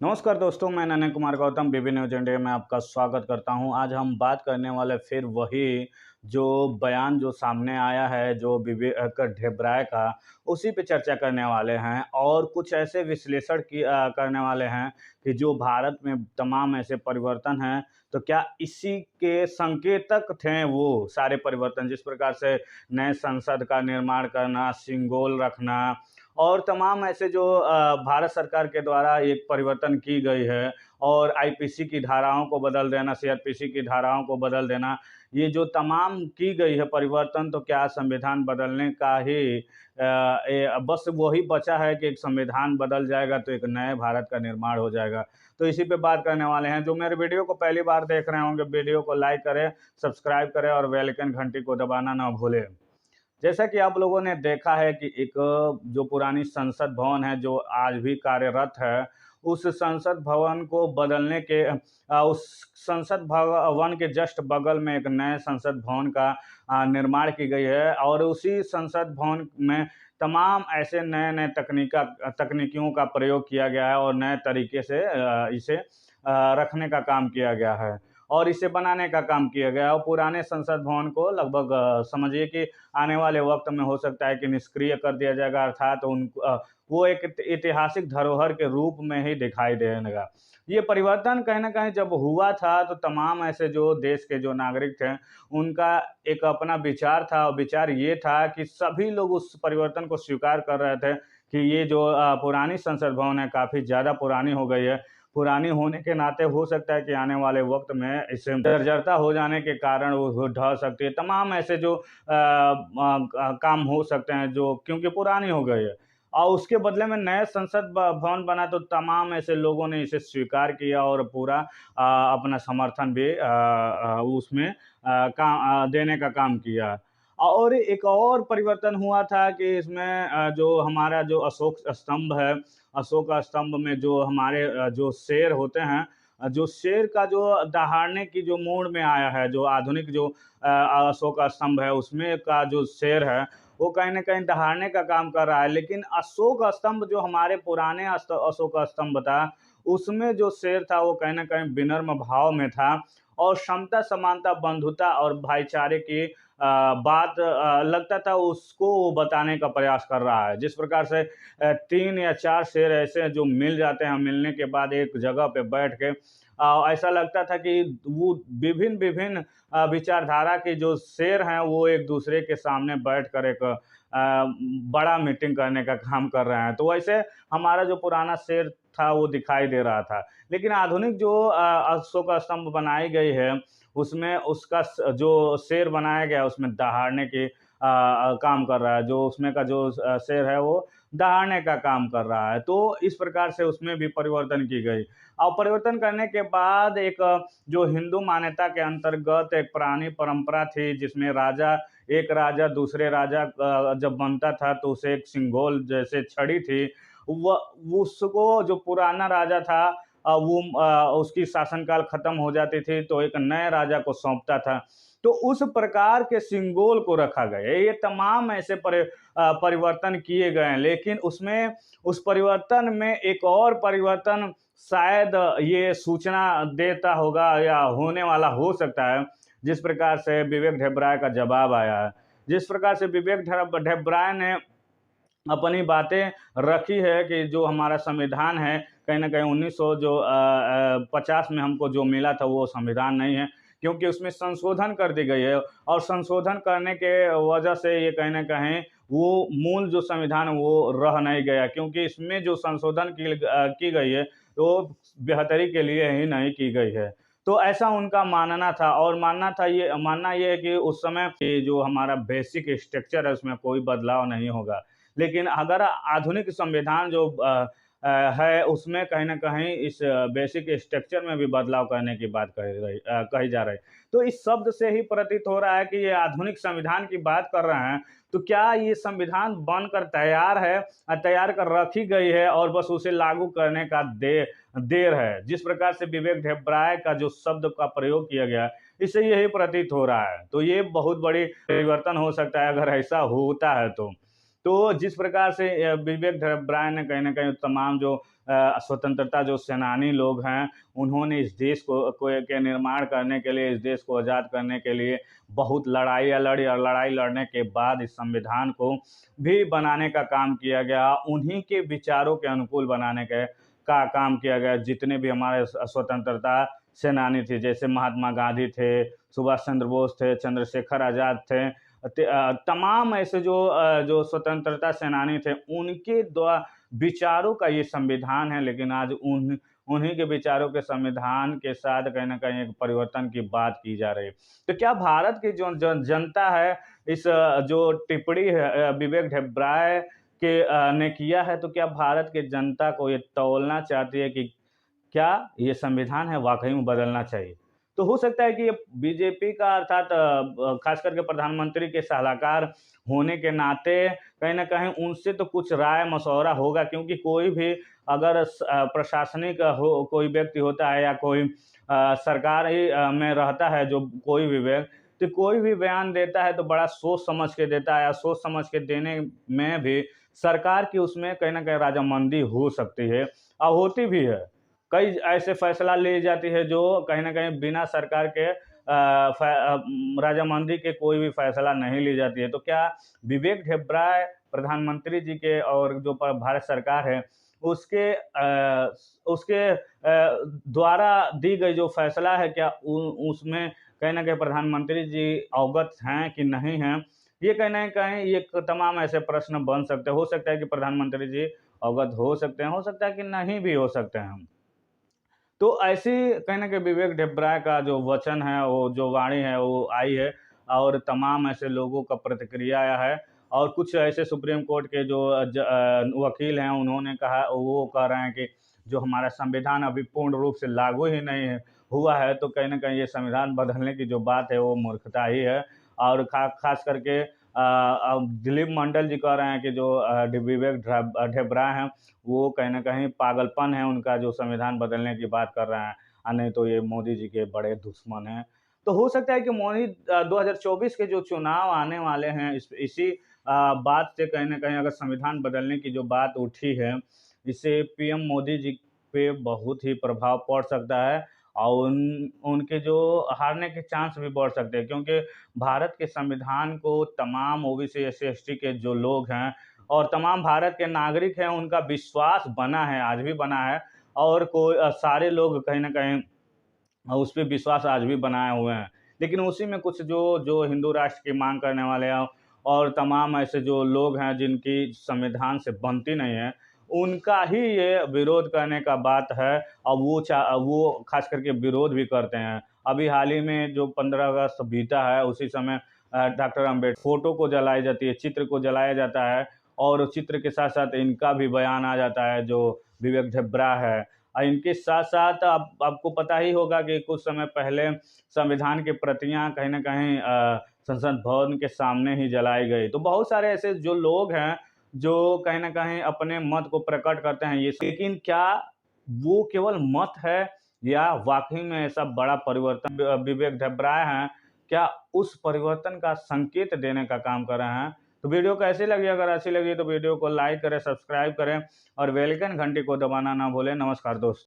नमस्कार दोस्तों, मैं नन्हे कुमार गौतम बीबी न्यूज इंडिया में आपका स्वागत करता हूं। आज हम बात करने वाले फिर वही जो बयान जो सामने आया है जो विवेक ढेबराय का, उसी पे चर्चा करने वाले हैं और कुछ ऐसे विश्लेषण करने वाले हैं कि जो भारत में तमाम ऐसे परिवर्तन हैं, तो क्या इसी के संकेतक थे वो सारे परिवर्तन, जिस प्रकार से नए संसद का निर्माण करना, सिंगोल रखना और तमाम ऐसे जो भारत सरकार के द्वारा एक परिवर्तन की गई है और आईपीसी की धाराओं को बदल देना, सीआरपीसी की धाराओं को बदल देना, ये जो तमाम की गई है परिवर्तन, तो क्या संविधान बदलने का ही बस वही बचा है कि एक संविधान बदल जाएगा तो एक नए भारत का निर्माण हो जाएगा। तो इसी पे बात करने वाले हैं। जो मेरे वीडियो को पहली बार देख रहे होंगे, वीडियो को लाइक करें, सब्सक्राइब करें और बेल आइकन घंटी को दबाना ना भूलें। जैसा कि आप लोगों ने देखा है कि एक जो पुरानी संसद भवन है जो आज भी कार्यरत है, उस संसद भवन को बदलने के उस संसद भवन के जस्ट बगल में एक नए संसद भवन का निर्माण की गई है और उसी संसद भवन में तमाम ऐसे नए नए तकनीकियों का प्रयोग किया गया है और नए तरीके से इसे रखने का काम किया गया है और इसे बनाने का काम किया गया है। और पुराने संसद भवन को लगभग समझिए कि आने वाले वक्त में हो सकता है कि निष्क्रिय कर दिया जाएगा, अर्थात वो एक ऐतिहासिक धरोहर के रूप में ही दिखाई देने लगा। ये परिवर्तन कहीं न कहीं जब हुआ था तो तमाम ऐसे जो देश के जो नागरिक थे, उनका एक अपना विचार था और विचार ये था कि सभी लोग उस परिवर्तन को स्वीकार कर रहे थे कि ये जो पुरानी संसद भवन है काफ़ी ज़्यादा पुरानी हो गई है। पुरानी होने के नाते हो सकता है कि आने वाले वक्त में इसे जर्जरता हो जाने के कारण वो ढह सकती है। तमाम ऐसे जो काम हो सकते हैं जो क्योंकि पुरानी हो गई है और उसके बदले में नए संसद भवन बना तो तमाम ऐसे लोगों ने इसे स्वीकार किया और पूरा अपना समर्थन भी उसमें देने का काम किया। और एक और परिवर्तन हुआ था कि इसमें जो हमारा जो अशोक स्तंभ है, अशोक स्तंभ में जो हमारे जो शेर होते हैं, जो शेर का जो दहाड़ने की जो मोड़ में आया है, जो आधुनिक जो अशोक स्तंभ है उसमें का जो शेर है, वो कहीं न कहीं दहाड़ने का काम कर रहा है। लेकिन अशोक स्तंभ जो हमारे पुराने अशोक स्तंभ था, उसमें जो शेर था वो कहीं न कहीं विनम्र भाव में था और समता, समानता, बंधुता और भाईचारे की बात लगता था उसको वो बताने का प्रयास कर रहा है। जिस प्रकार से 3 या 4 शेर ऐसे हैं जो मिल जाते हैं, मिलने के बाद एक जगह पे बैठ के ऐसा लगता था कि वो विभिन्न-विभिन्न विचारधारा के जो शेर हैं वो एक दूसरे के सामने बैठकर एक बड़ा मीटिंग करने का काम कर रहे हैं। तो वैसे हमारा जो पुराना शेर था वो दिखाई दे रहा था। लेकिन आधुनिक जो अशोक स्तंभ बनाई गई है, उसमें उसका जो शेर बनाया गया है उसमें दहाड़ने की काम कर रहा है। जो उसमें का जो शेर है वो दहाड़ने का काम कर रहा है। तो इस प्रकार से उसमें भी परिवर्तन की गई। और परिवर्तन करने के बाद एक जो हिंदू मान्यता के अंतर्गत एक पुरानी परंपरा थी जिसमें एक राजा दूसरे राजा जब बनता था तो उसे एक सिंघोल जैसे छड़ी थी, वो उसको जो पुराना राजा था उसकी शासनकाल खत्म हो जाती थी तो एक नए राजा को सौंपता था। तो उस प्रकार के सिंबल को रखा गया है। ये तमाम ऐसे परिवर्तन किए गए हैं, लेकिन उसमें उस परिवर्तन में एक और परिवर्तन शायद ये सूचना देता होगा या होने वाला हो सकता है, जिस प्रकार से विवेक ढेबराय का जवाब आया है। जिस प्रकार से विवेक ढेबराय ने अपनी बातें रखी है कि जो हमारा संविधान है, कहीं न कहीं 1900 जो 50 में हमको जो मिला था वो संविधान नहीं है, क्योंकि उसमें संशोधन कर दी गई है और संशोधन करने के वजह से ये कहीं न कहीं वो मूल जो संविधान वो रह नहीं गया, क्योंकि इसमें जो संशोधन की गई है, वो बेहतरी के लिए ही नहीं की गई है। तो ऐसा उनका मानना था और मानना ये है कि उस समय कि जो हमारा बेसिक स्ट्रक्चर है उसमें कोई बदलाव नहीं होगा। लेकिन अगर आधुनिक संविधान जो है उसमें कहीं न कहीं इस बेसिक स्ट्रक्चर में भी बदलाव करने की बात कही जा रही है। तो इस शब्द से ही प्रतीत हो रहा है कि ये आधुनिक संविधान की बात कर रहे हैं, तो क्या ये संविधान बनकर तैयार है, तैयार कर रखी गई है और बस उसे लागू करने का देर है। जिस प्रकार से विवेक ढेबराय का जो शब्द का प्रयोग किया गया, इससे यही प्रतीत हो रहा है। तो ये बहुत बड़ी परिवर्तन हो सकता है अगर ऐसा होता है तो। तो जिस प्रकार से विवेक ढेबराय ने कहीं न कहीं तमाम जो स्वतंत्रता जो सेनानी लोग हैं, उन्होंने इस देश के निर्माण करने के लिए, इस देश को आज़ाद करने के लिए बहुत लड़ाइयाँ लड़ी और लड़ाई लड़ने के बाद इस संविधान को भी बनाने का काम किया गया। उन्हीं के विचारों के अनुकूल बनाने का काम किया गया। जितने भी हमारे स्वतंत्रता सेनानी थे, जैसे महात्मा गांधी थे, सुभाष चंद्र बोस थे, चंद्रशेखर आज़ाद थे, तमाम ऐसे जो स्वतंत्रता सेनानी थे, उनके विचारों का ये संविधान है। लेकिन आज उन्हीं के विचारों के संविधान के साथ कहीं न कहीं एक परिवर्तन की बात की जा रही है। तो क्या भारत की जो जनता है, इस जो टिप्पणी है विवेक ढेब्राय ने किया है, तो क्या भारत की जनता को ये तौलना चाहती है कि क्या ये संविधान है वाक़ई में बदलना चाहिए? तो हो सकता है कि ये बीजेपी का, अर्थात ख़ास करके प्रधानमंत्री के सलाहकार होने के नाते कहीं न कहीं उनसे तो कुछ राय-मशवरा होगा, क्योंकि कोई भी अगर प्रशासनिक कोई व्यक्ति होता है या कोई सरकार ही में रहता है, जो कोई भी व्यक्ति, तो कोई भी बयान देता है तो बड़ा सोच समझ के देता है, या सोच समझ के देने में भी सरकार की उसमें कहीं न कहीं रजामंदी हो सकती है और होती भी है। कई ऐसे फैसला ली जाती है जो कहीं न कहीं बिना सरकार के रजामंदी के कोई भी फैसला नहीं ली जाती है। तो क्या विवेक ढेब्राय प्रधानमंत्री जी के और जो भारत सरकार है, उसके द्वारा दी गई जो फैसला है, क्या उसमें कहीं न कहीं प्रधानमंत्री जी अवगत हैं कि नहीं हैं? ये कहीं न कहीं ये तमाम ऐसे प्रश्न बन सकते हैं। हो सकता है कि प्रधानमंत्री जी अवगत हो सकते हैं, हो सकता है कि नहीं भी हो सकते हैं। तो ऐसी कहीं न कहीं विवेक ढेब्राय का जो वचन है, वो जो वाणी है, वो आई है और तमाम ऐसे लोगों का प्रतिक्रिया आया है। और कुछ ऐसे सुप्रीम कोर्ट के जो वकील हैं, उन्होंने कहा, वो कह रहे हैं कि जो हमारा संविधान अभी पूर्ण रूप से लागू ही नहीं हुआ है, तो कहीं न कहीं ये संविधान बदलने की जो बात है, वो मूर्खता ही है। और ख़ास करके अब दिलीप मंडल जी कह रहे हैं कि जो विवेक ढेब्राय हैं, वो कहीं न कहीं पागलपन है उनका, जो संविधान बदलने की बात कर रहे हैं, नहीं तो ये मोदी जी के बड़े दुश्मन हैं। तो हो सकता है कि मोदी 2024 के जो चुनाव आने वाले हैं, इसी बात से कहीं न कहीं अगर संविधान बदलने की जो बात उठी है, इससे पीएम मोदी जी पे बहुत ही प्रभाव पड़ सकता है और उनके जो हारने के चांस भी बढ़ सकते हैं, क्योंकि भारत के संविधान को तमाम ओबीसी, एससी, एसटी के जो लोग हैं और तमाम भारत के नागरिक हैं, उनका विश्वास बना है, आज भी बना है। और सारे लोग कहीं न कहीं उस पे विश्वास आज भी बनाए हुए हैं। लेकिन उसी में कुछ जो जो हिंदू राष्ट्र की माँग करने वाले हैं और तमाम ऐसे जो लोग हैं जिनकी संविधान से बनती नहीं है, उनका ही ये विरोध करने का बात है और वो ख़ास करके विरोध भी करते हैं। अभी हाल ही में जो 15 अगस्त बीता है, उसी समय डॉक्टर फ़ोटो को जलाई जाती है, चित्र को जलाया जाता है और चित्र के साथ-साथ इनका भी बयान आ जाता है, जो विवेक ढेब्राय है। इनके साथ-साथ आपको पता ही होगा कि कुछ समय पहले संविधान की प्रतियाँ कहीं न कहीं संसद भवन के सामने ही जलाई गई। तो बहुत सारे ऐसे जो लोग हैं, जो कहीं न कहीं अपने मत को प्रकट करते हैं, ये लेकिन क्या वो केवल मत है या वाक़ई में ऐसा बड़ा परिवर्तन विवेक ढेब्राय हैं, क्या उस परिवर्तन का संकेत देने का काम कर रहे हैं? तो वीडियो कैसी लगी? अगर अच्छी लगी तो वीडियो को लाइक करें, सब्सक्राइब करें और बेल आइकन घंटी को दबाना ना भूलें। नमस्कार दोस्तों।